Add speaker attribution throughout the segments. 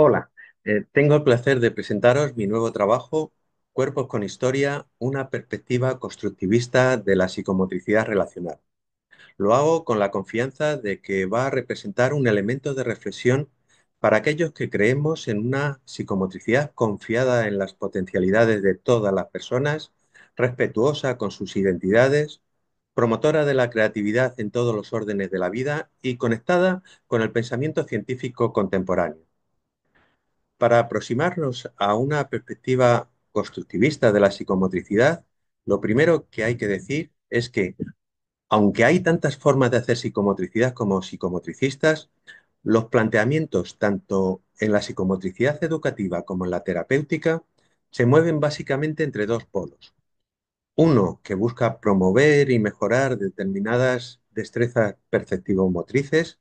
Speaker 1: Hola, tengo el placer de presentaros mi nuevo trabajo, Cuerpos con Historia, una perspectiva constructivista de la psicomotricidad relacional. Lo hago con la confianza de que va a representar un elemento de reflexión para aquellos que creemos en una psicomotricidad confiada en las potencialidades de todas las personas, respetuosa con sus identidades, promotora de la creatividad en todos los órdenes de la vida y conectada con el pensamiento científico contemporáneo. Para aproximarnos a una perspectiva constructivista de la psicomotricidad, lo primero que hay que decir es que, aunque hay tantas formas de hacer psicomotricidad como psicomotricistas, los planteamientos tanto en la psicomotricidad educativa como en la terapéutica se mueven básicamente entre dos polos. Uno que busca promover y mejorar determinadas destrezas perceptivo-motrices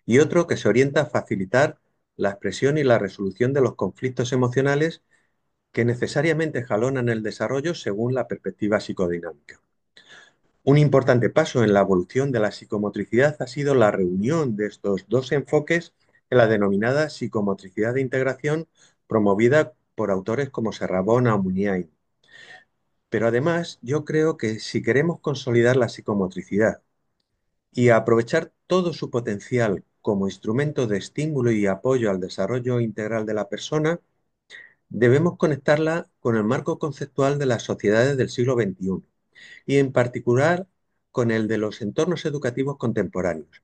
Speaker 1: y otro que se orienta a facilitar la expresión y la resolución de los conflictos emocionales que necesariamente jalonan el desarrollo según la perspectiva psicodinámica. Un importante paso en la evolución de la psicomotricidad ha sido la reunión de estos dos enfoques en la denominada psicomotricidad de integración promovida por autores como Serrabona o Muniain. Pero además, yo creo que si queremos consolidar la psicomotricidad y aprovechar todo su potencial como instrumento de estímulo y apoyo al desarrollo integral de la persona, debemos conectarla con el marco conceptual de las sociedades del siglo XXI y en particular con el de los entornos educativos contemporáneos.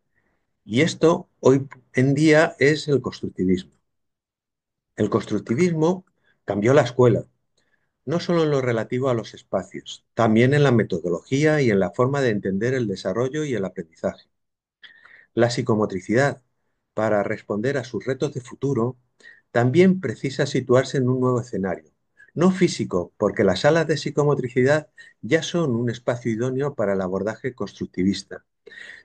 Speaker 1: Y esto hoy en día es el constructivismo. El constructivismo cambió la escuela, no solo en lo relativo a los espacios, también en la metodología y en la forma de entender el desarrollo y el aprendizaje. La psicomotricidad, para responder a sus retos de futuro, también precisa situarse en un nuevo escenario. No físico, porque las salas de psicomotricidad ya son un espacio idóneo para el abordaje constructivista,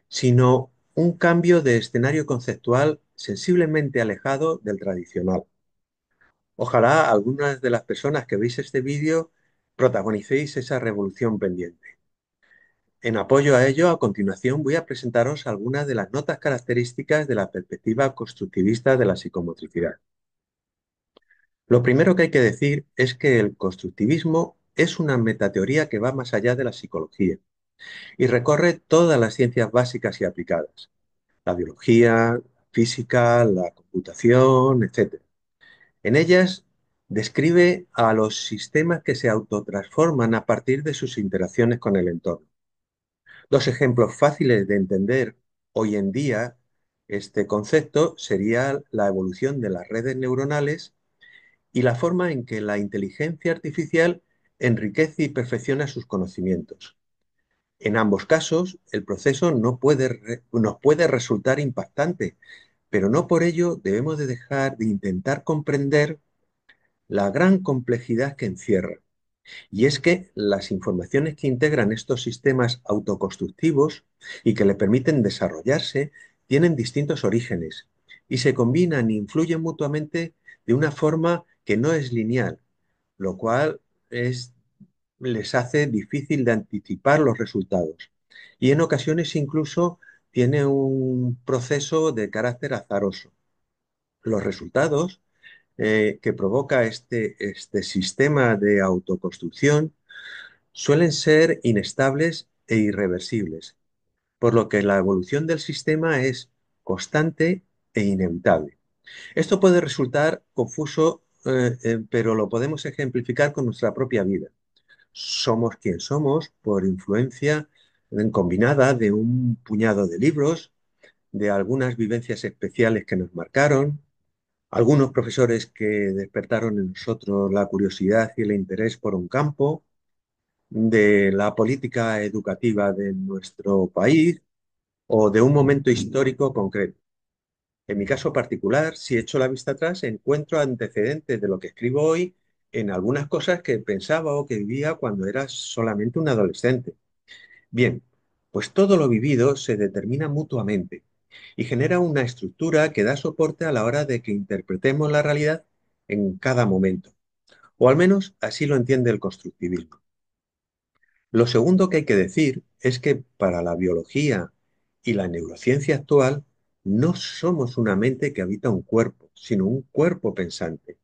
Speaker 1: sino un cambio de escenario conceptual sensiblemente alejado del tradicional. Ojalá algunas de las personas que veis este vídeo protagonicéis esa revolución pendiente. En apoyo a ello, a continuación voy a presentaros algunas de las notas características de la perspectiva constructivista de la psicomotricidad. Lo primero que hay que decir es que el constructivismo es una metateoría que va más allá de la psicología y recorre todas las ciencias básicas y aplicadas, la biología, la física, la computación, etc. En ellas describe a los sistemas que se autotransforman a partir de sus interacciones con el entorno. Dos ejemplos fáciles de entender hoy en día este concepto sería la evolución de las redes neuronales y la forma en que la inteligencia artificial enriquece y perfecciona sus conocimientos. En ambos casos, el proceso nos puede resultar impactante, pero no por ello debemos de dejar de intentar comprender la gran complejidad que encierra. Y es que las informaciones que integran estos sistemas autoconstructivos y que le permiten desarrollarse tienen distintos orígenes y se combinan e influyen mutuamente de una forma que no es lineal, lo cual les hace difícil de anticipar los resultados. Y en ocasiones incluso tiene un proceso de carácter azaroso. Los resultados que provoca este sistema de autoconstrucción suelen ser inestables e irreversibles, por lo que la evolución del sistema es constante e inevitable. Esto puede resultar confuso, pero lo podemos ejemplificar con nuestra propia vida. Somos quien somos por influencia combinada de un puñado de libros, de algunas vivencias especiales que nos marcaron, algunos profesores que despertaron en nosotros la curiosidad y el interés por un campo, de la política educativa de nuestro país o de un momento histórico concreto. En mi caso particular, si echo la vista atrás, encuentro antecedentes de lo que escribo hoy en algunas cosas que pensaba o que vivía cuando era solamente un adolescente. Bien, pues todo lo vivido se determina mutuamente y genera una estructura que da soporte a la hora de que interpretemos la realidad en cada momento, o al menos así lo entiende el constructivismo. Lo segundo que hay que decir es que para la biología y la neurociencia actual, No somos una mente que habita un cuerpo, sino un cuerpo pensante.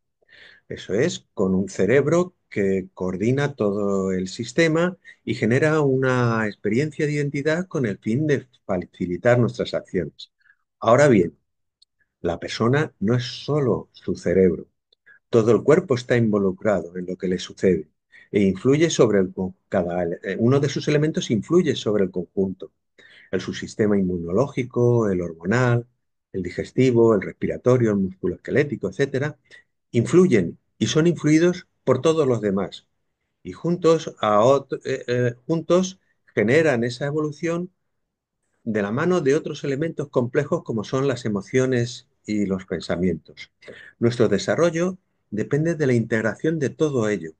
Speaker 1: Eso es, con un cerebro que coordina todo el sistema y genera una experiencia de identidad con el fin de facilitar nuestras acciones. Ahora bien, la persona no es solo su cerebro. Todo el cuerpo está involucrado en lo que le sucede e influye sobre uno de sus elementos influye sobre el conjunto. El subsistema inmunológico, el hormonal, el digestivo, el respiratorio, el musculoesquelético, etcétera, influyen y son influidos por todos los demás. Y juntos generan esa evolución de la mano de otros elementos complejos como son las emociones y los pensamientos. Nuestro desarrollo depende de la integración de todo ello,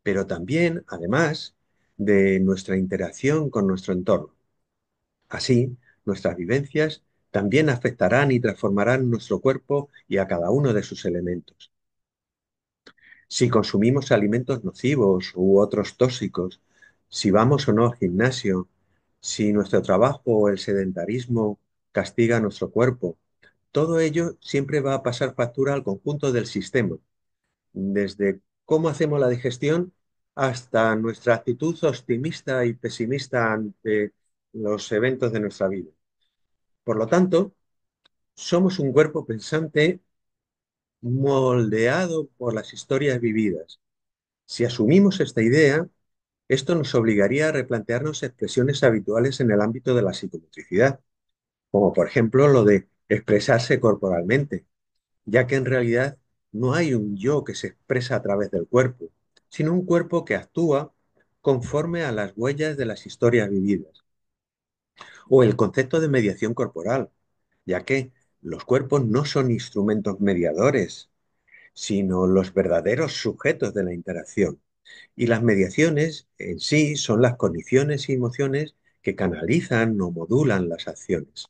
Speaker 1: pero también, además, de nuestra interacción con nuestro entorno. Así, nuestras vivencias también afectarán y transformarán nuestro cuerpo y a cada uno de sus elementos. Si consumimos alimentos nocivos u otros tóxicos, si vamos o no al gimnasio, si nuestro trabajo o el sedentarismo castiga nuestro cuerpo, todo ello siempre va a pasar factura al conjunto del sistema, desde cómo hacemos la digestión hasta nuestra actitud optimista y pesimista ante los eventos de nuestra vida. Por lo tanto, somos un cuerpo pensante moldeado por las historias vividas. Si asumimos esta idea, esto nos obligaría a replantearnos expresiones habituales en el ámbito de la psicomotricidad, como por ejemplo lo de expresarse corporalmente, ya que en realidad no hay un yo que se expresa a través del cuerpo, sino un cuerpo que actúa conforme a las huellas de las historias vividas. O el concepto de mediación corporal, ya que los cuerpos no son instrumentos mediadores, sino los verdaderos sujetos de la interacción. Y las mediaciones en sí son las condiciones y emociones que canalizan o modulan las acciones.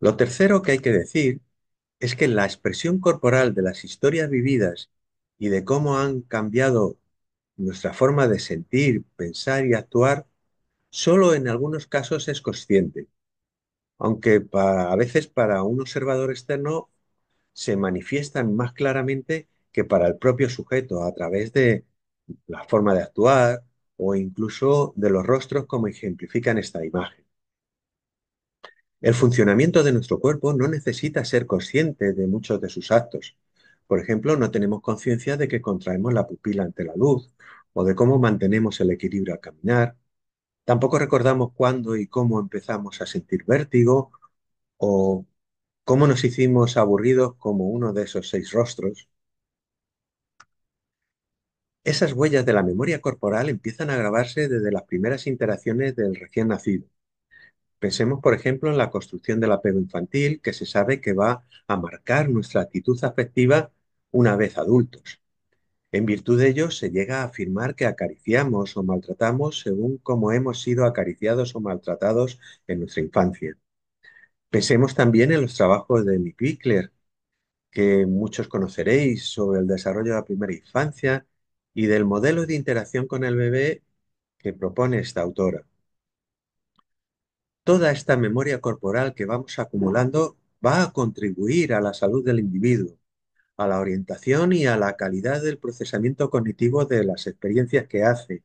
Speaker 1: Lo tercero que hay que decir es que la expresión corporal de las historias vividas y de cómo han cambiado nuestra forma de sentir, pensar y actuar, solo en algunos casos es consciente, aunque a veces para un observador externo se manifiestan más claramente que para el propio sujeto a través de la forma de actuar o incluso de los rostros como ejemplifican esta imagen. El funcionamiento de nuestro cuerpo no necesita ser consciente de muchos de sus actos. Por ejemplo, no tenemos conciencia de que contraemos la pupila ante la luz o de cómo mantenemos el equilibrio al caminar. Tampoco recordamos cuándo y cómo empezamos a sentir vértigo o cómo nos hicimos aburridos como uno de esos 6 rostros. Esas huellas de la memoria corporal empiezan a grabarse desde las primeras interacciones del recién nacido. Pensemos, por ejemplo, en la construcción del apego infantil, que se sabe que va a marcar nuestra actitud afectiva una vez adultos. En virtud de ello, se llega a afirmar que acariciamos o maltratamos según cómo hemos sido acariciados o maltratados en nuestra infancia. Pensemos también en los trabajos de Nick Bickler, que muchos conoceréis sobre el desarrollo de la primera infancia y del modelo de interacción con el bebé que propone esta autora. Toda esta memoria corporal que vamos acumulando va a contribuir a la salud del individuo, a la orientación y a la calidad del procesamiento cognitivo de las experiencias que hace,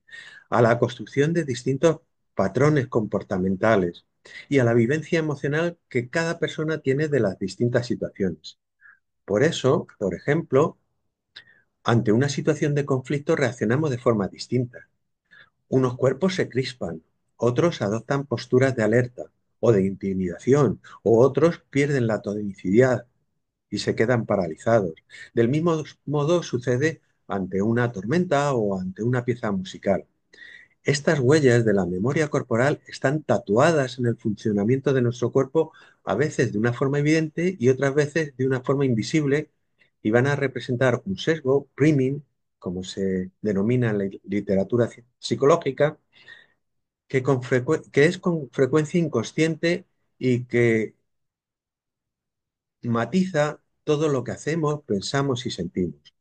Speaker 1: a la construcción de distintos patrones comportamentales y a la vivencia emocional que cada persona tiene de las distintas situaciones. Por eso, por ejemplo, ante una situación de conflicto reaccionamos de forma distinta. Unos cuerpos se crispan, otros adoptan posturas de alerta o de intimidación, o otros pierden la tonicidad y se quedan paralizados. Del mismo modo sucede ante una tormenta o ante una pieza musical. Estas huellas de la memoria corporal están tatuadas en el funcionamiento de nuestro cuerpo, a veces de una forma evidente y otras veces de una forma invisible, y van a representar un sesgo, priming, como se denomina en la literatura psicológica, que es con frecuencia inconsciente y que matiza todo lo que hacemos, pensamos y sentimos.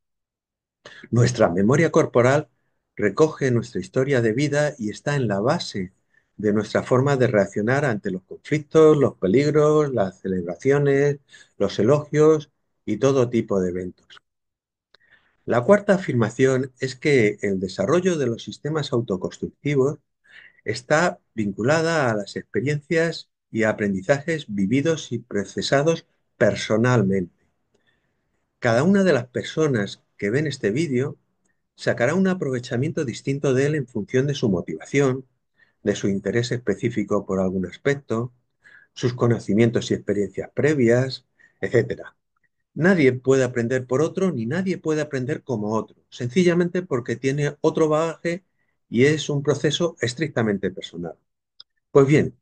Speaker 1: Nuestra memoria corporal recoge nuestra historia de vida y está en la base de nuestra forma de reaccionar ante los conflictos, los peligros, las celebraciones, los elogios y todo tipo de eventos. La cuarta afirmación es que el desarrollo de los sistemas autoconstructivos está vinculada a las experiencias y aprendizajes vividos y procesados personalmente. Cada una de las personas que ven este vídeo sacará un aprovechamiento distinto de él en función de su motivación, de su interés específico por algún aspecto, sus conocimientos y experiencias previas, etcétera. Nadie puede aprender por otro ni nadie puede aprender como otro, sencillamente porque tiene otro bagaje y es un proceso estrictamente personal. Pues bien,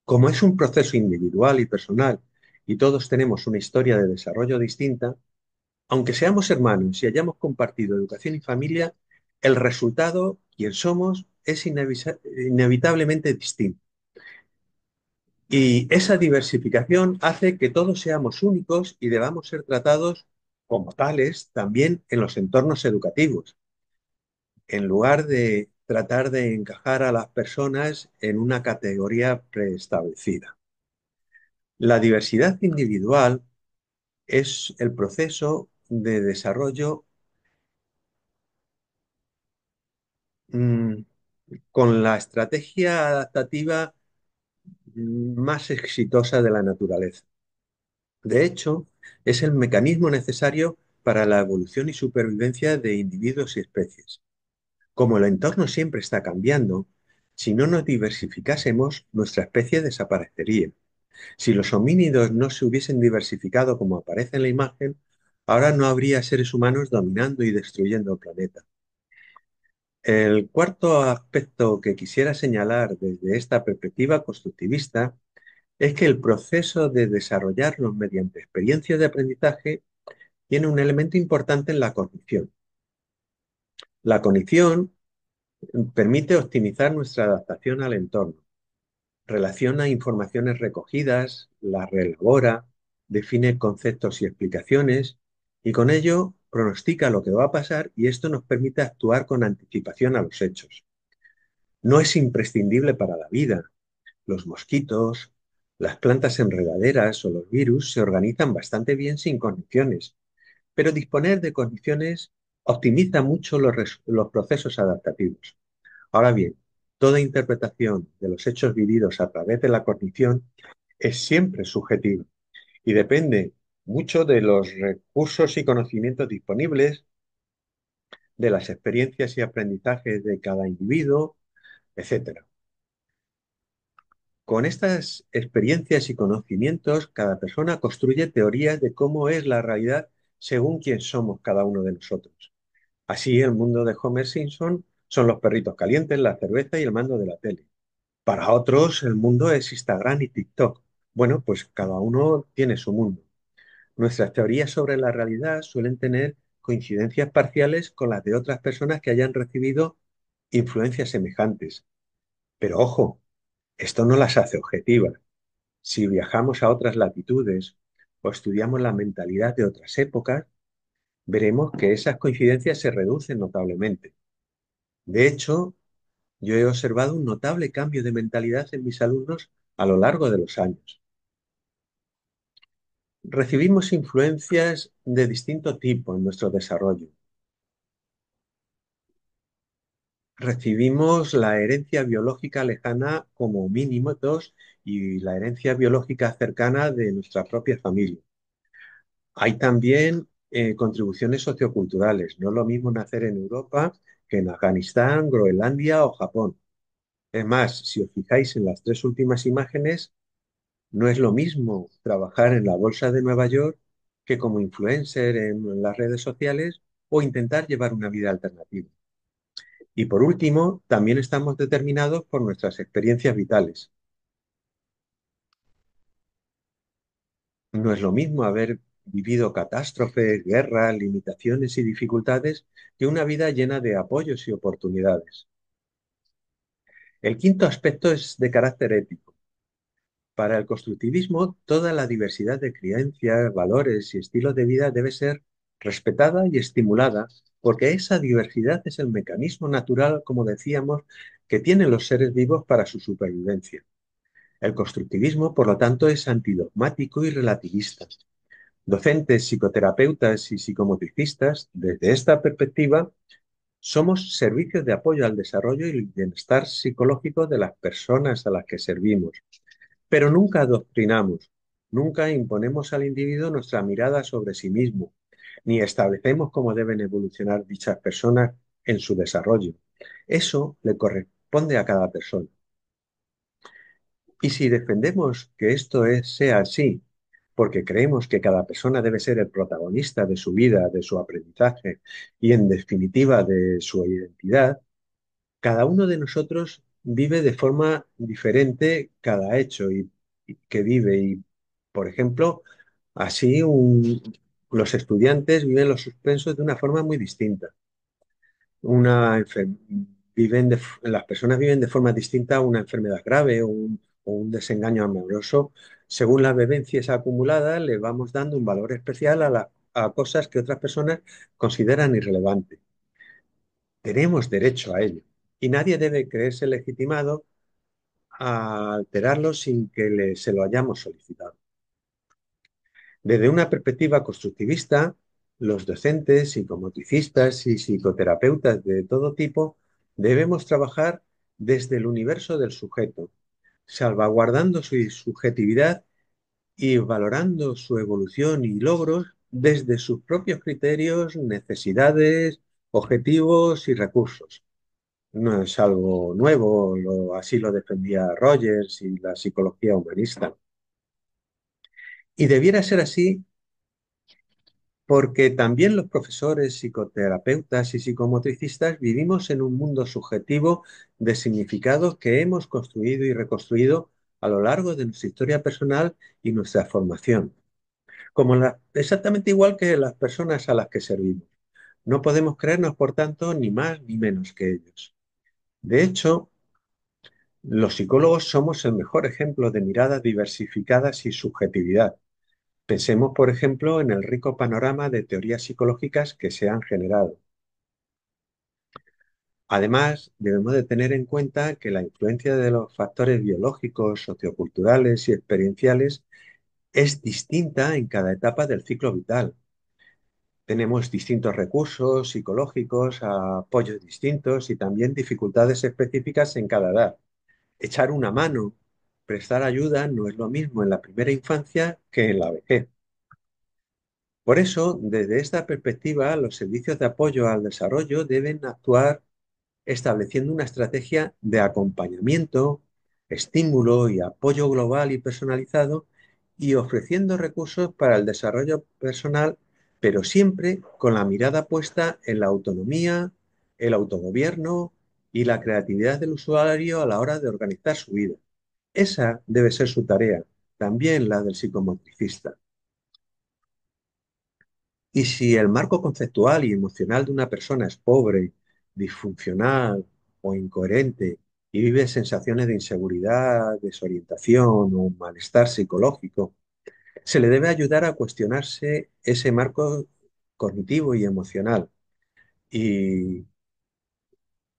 Speaker 1: como es un proceso individual y personal y todos tenemos una historia de desarrollo distinta, aunque seamos hermanos y hayamos compartido educación y familia, el resultado, quien somos, es inevitablemente distinto. Y esa diversificación hace que todos seamos únicos y debamos ser tratados como tales también en los entornos educativos, en lugar de tratar de encajar a las personas en una categoría preestablecida. La diversidad individual es el proceso de desarrollo mm, con la estrategia adaptativa más exitosa de la naturaleza. De hecho, es el mecanismo necesario para la evolución y supervivencia de individuos y especies. Como el entorno siempre está cambiando, si no nos diversificásemos, nuestra especie desaparecería. Si los homínidos no se hubiesen diversificado como aparece en la imagen, ahora no habría seres humanos dominando y destruyendo el planeta. El cuarto aspecto que quisiera señalar desde esta perspectiva constructivista es que el proceso de desarrollarnos mediante experiencias de aprendizaje tiene un elemento importante en la cognición. La cognición permite optimizar nuestra adaptación al entorno, relaciona informaciones recogidas, las reelabora, define conceptos y explicaciones y con ello pronostica lo que va a pasar y esto nos permite actuar con anticipación a los hechos. No es imprescindible para la vida. Los mosquitos, las plantas enredaderas o los virus se organizan bastante bien sin condiciones, pero disponer de condiciones optimiza mucho los procesos adaptativos. Ahora bien, toda interpretación de los hechos vividos a través de la cognición es siempre subjetiva y depende mucho de los recursos y conocimientos disponibles, de las experiencias y aprendizajes de cada individuo, etcétera. Con estas experiencias y conocimientos, cada persona construye teorías de cómo es la realidad según quién somos cada uno de nosotros. Así, el mundo de Homer Simpson son los perritos calientes, la cerveza y el mando de la tele. Para otros, el mundo es Instagram y TikTok. Bueno, pues cada uno tiene su mundo. Nuestras teorías sobre la realidad suelen tener coincidencias parciales con las de otras personas que hayan recibido influencias semejantes. Pero ojo, esto no las hace objetivas. Si viajamos a otras latitudes o estudiamos la mentalidad de otras épocas, veremos que esas coincidencias se reducen notablemente. De hecho, yo he observado un notable cambio de mentalidad en mis alumnos a lo largo de los años. Recibimos influencias de distinto tipo en nuestro desarrollo. Recibimos la herencia biológica lejana como mínimo dos y la herencia biológica cercana de nuestra propia familia. Hay también contribuciones socioculturales. No es lo mismo nacer en Europa que en Afganistán, Groenlandia o Japón. Es más, si os fijáis en las tres últimas imágenes, no es lo mismo trabajar en la bolsa de Nueva York que como influencer en las redes sociales o intentar llevar una vida alternativa. Y por último, también estamos determinados por nuestras experiencias vitales. No es lo mismo haber vivido catástrofes, guerras, limitaciones y dificultades que una vida llena de apoyos y oportunidades. El quinto aspecto es de carácter ético. Para el constructivismo, toda la diversidad de creencias, valores y estilos de vida debe ser respetada y estimulada, porque esa diversidad es el mecanismo natural, como decíamos, que tienen los seres vivos para su supervivencia. El constructivismo, por lo tanto, es antidogmático y relativista. Docentes, psicoterapeutas y psicomotricistas, desde esta perspectiva, somos servicios de apoyo al desarrollo y el bienestar psicológico de las personas a las que servimos, pero nunca adoctrinamos, nunca imponemos al individuo nuestra mirada sobre sí mismo, ni establecemos cómo deben evolucionar dichas personas en su desarrollo. Eso le corresponde a cada persona. Y si defendemos que sea así, porque creemos que cada persona debe ser el protagonista de su vida, de su aprendizaje y, en definitiva, de su identidad, cada uno de nosotros vive de forma diferente cada hecho y que vive. Y, por ejemplo, así los estudiantes viven los suspensos de una forma muy distinta. Una enfer- las personas viven de forma distinta una enfermedad grave o un desengaño amoroso. Según las vivencias acumuladas, le vamos dando un valor especial a cosas que otras personas consideran irrelevantes. Tenemos derecho a ello y nadie debe creerse legitimado a alterarlo sin que se lo hayamos solicitado. Desde una perspectiva constructivista, los docentes, psicomotricistas y psicoterapeutas de todo tipo debemos trabajar desde el universo del sujeto, salvaguardando su subjetividad y valorando su evolución y logros desde sus propios criterios, necesidades, objetivos y recursos. No es algo nuevo, así lo defendía Rogers y la psicología humanista. Y debiera ser así porque también los profesores, psicoterapeutas y psicomotricistas vivimos en un mundo subjetivo de significados que hemos construido y reconstruido a lo largo de nuestra historia personal y nuestra formación, exactamente igual que las personas a las que servimos. No podemos creernos, por tanto, ni más ni menos que ellos. De hecho, los psicólogos somos el mejor ejemplo de miradas diversificadas y subjetividad. Pensemos, por ejemplo, en el rico panorama de teorías psicológicas que se han generado. Además, debemos de tener en cuenta que la influencia de los factores biológicos, socioculturales y experienciales es distinta en cada etapa del ciclo vital. Tenemos distintos recursos psicológicos, apoyos distintos y también dificultades específicas en cada edad. Echar una mano, prestar ayuda no es lo mismo en la primera infancia que en la vejez. Por eso, desde esta perspectiva, los servicios de apoyo al desarrollo deben actuar estableciendo una estrategia de acompañamiento, estímulo y apoyo global y personalizado y ofreciendo recursos para el desarrollo personal, pero siempre con la mirada puesta en la autonomía, el autogobierno y la creatividad del usuario a la hora de organizar su vida. Esa debe ser su tarea, también la del psicomotricista. Y si el marco conceptual y emocional de una persona es pobre, disfuncional o incoherente y vive sensaciones de inseguridad, desorientación o malestar psicológico, se le debe ayudar a cuestionarse ese marco cognitivo y emocional y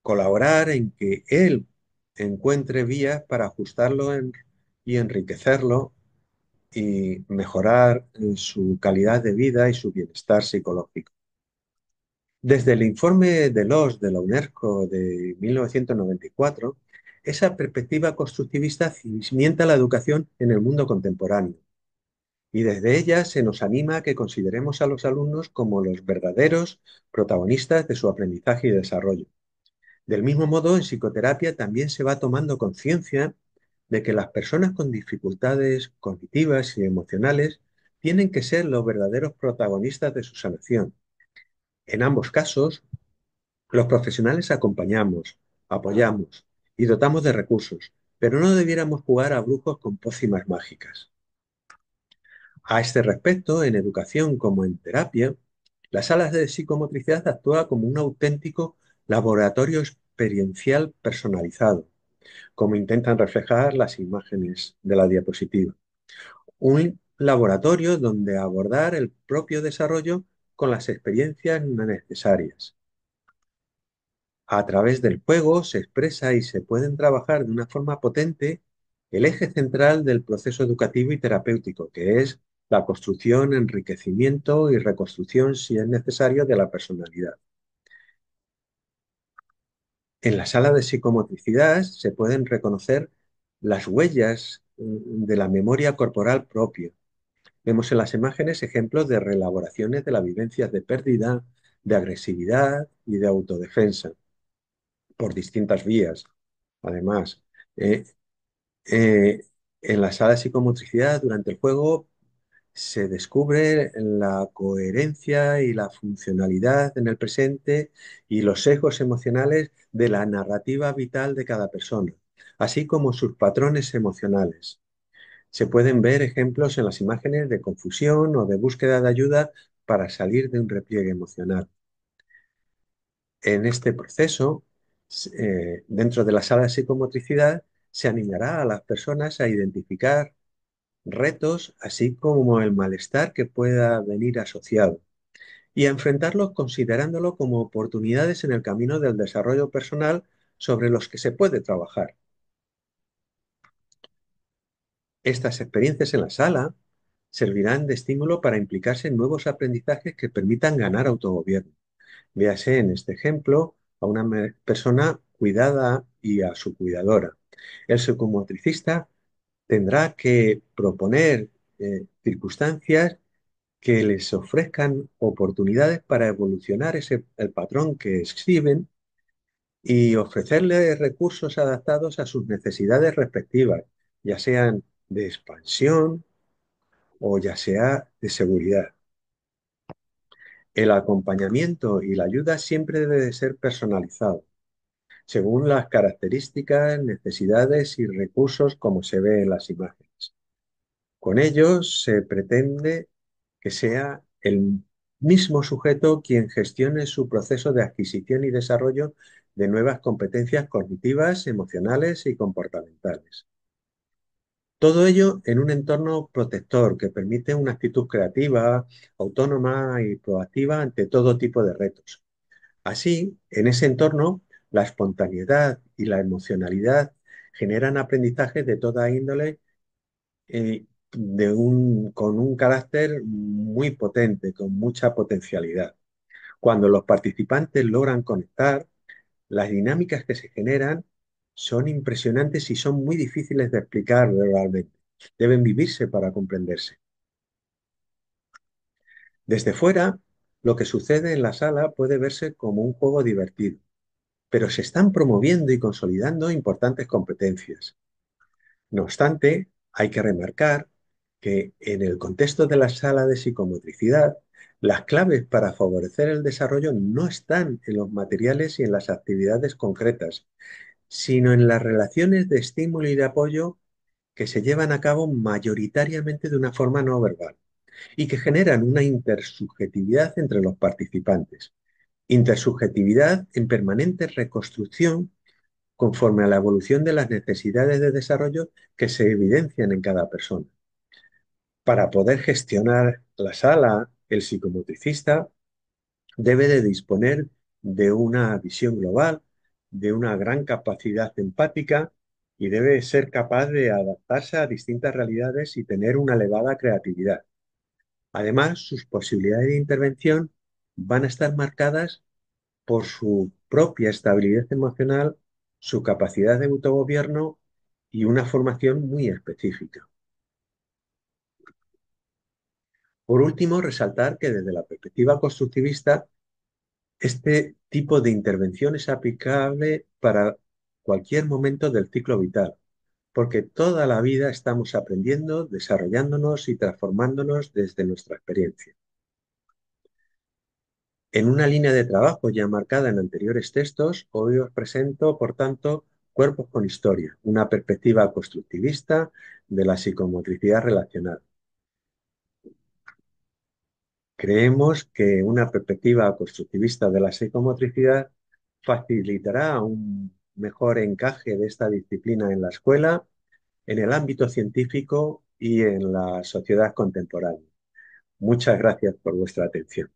Speaker 1: colaborar en que él encuentre vías para y enriquecerlo y mejorar su calidad de vida y su bienestar psicológico. Desde el informe de los de la UNESCO de 1994, esa perspectiva constructivista cimienta la educación en el mundo contemporáneo y desde ella se nos anima a que consideremos a los alumnos como los verdaderos protagonistas de su aprendizaje y desarrollo. Del mismo modo, en psicoterapia también se va tomando conciencia de que las personas con dificultades cognitivas y emocionales tienen que ser los verdaderos protagonistas de su sanación. En ambos casos, los profesionales acompañamos, apoyamos y dotamos de recursos, pero no debiéramos jugar a brujos con pócimas mágicas. A este respecto, en educación como en terapia, las salas de psicomotricidad actúan como un auténtico laboratorio experiencial personalizado, como intentan reflejar las imágenes de la diapositiva. Un laboratorio donde abordar el propio desarrollo con las experiencias necesarias. A través del juego se expresa y se pueden trabajar de una forma potente el eje central del proceso educativo y terapéutico, que es la construcción, enriquecimiento y reconstrucción, si es necesario, de la personalidad. En la sala de psicomotricidad se pueden reconocer las huellas de la memoria corporal propia. Vemos en las imágenes ejemplos de reelaboraciones de las vivencias de pérdida, de agresividad y de autodefensa por distintas vías. Además, eh, eh, en la sala de psicomotricidad, durante el juego, se descubre la coherencia y la funcionalidad en el presente y los sesgos emocionales de la narrativa vital de cada persona, así como sus patrones emocionales. Se pueden ver ejemplos en las imágenes de confusión o de búsqueda de ayuda para salir de un repliegue emocional. En este proceso, dentro de la sala de psicomotricidad, se animará a las personas a identificar retos, así como el malestar que pueda venir asociado, y a enfrentarlos considerándolo como oportunidades en el camino del desarrollo personal sobre los que se puede trabajar. Estas experiencias en la sala servirán de estímulo para implicarse en nuevos aprendizajes que permitan ganar autogobierno. Véase en este ejemplo a una persona cuidada y a su cuidadora. El psicomotricista tendrá que proponer circunstancias que les ofrezcan oportunidades para evolucionar el patrón que exhiben y ofrecerles recursos adaptados a sus necesidades respectivas, ya sean de expansión o ya sea de seguridad. El acompañamiento y la ayuda siempre debe de ser personalizado, según las características, necesidades y recursos como se ve en las imágenes. Con ellos se pretende que sea el mismo sujeto quien gestione su proceso de adquisición y desarrollo de nuevas competencias cognitivas, emocionales y comportamentales. Todo ello en un entorno protector que permite una actitud creativa, autónoma y proactiva ante todo tipo de retos. Así, en ese entorno, la espontaneidad y la emocionalidad generan aprendizajes de toda índole con un carácter muy potente, con mucha potencialidad. Cuando los participantes logran conectar, las dinámicas que se generan son impresionantes y son muy difíciles de explicar verbalmente. Deben vivirse para comprenderse. Desde fuera, lo que sucede en la sala puede verse como un juego divertido, pero se están promoviendo y consolidando importantes competencias. No obstante, hay que remarcar que en el contexto de la sala de psicomotricidad, las claves para favorecer el desarrollo no están en los materiales y en las actividades concretas, sino en las relaciones de estímulo y de apoyo que se llevan a cabo mayoritariamente de una forma no verbal y que generan una intersubjetividad entre los participantes. Intersubjetividad en permanente reconstrucción conforme a la evolución de las necesidades de desarrollo que se evidencian en cada persona. Para poder gestionar la sala, el psicomotricista debe de disponer de una visión global, de una gran capacidad empática y debe ser capaz de adaptarse a distintas realidades y tener una elevada creatividad. Además, sus posibilidades de intervención van a estar marcadas por su propia estabilidad emocional, su capacidad de autogobierno y una formación muy específica. Por último, resaltar que desde la perspectiva constructivista, este tipo de intervención es aplicable para cualquier momento del ciclo vital, porque toda la vida estamos aprendiendo, desarrollándonos y transformándonos desde nuestra experiencia. En una línea de trabajo ya marcada en anteriores textos, hoy os presento, por tanto, Cuerpos con historia, una perspectiva constructivista de la psicomotricidad relacional. Creemos que una perspectiva constructivista de la psicomotricidad facilitará un mejor encaje de esta disciplina en la escuela, en el ámbito científico y en la sociedad contemporánea. Muchas gracias por vuestra atención.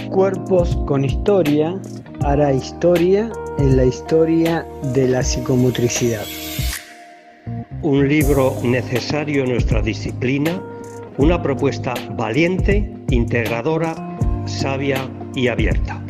Speaker 2: Cuerpos con Historia hará historia en la historia de la psicomotricidad.
Speaker 3: Un libro necesario en nuestra disciplina, una propuesta valiente, integradora, sabia y abierta.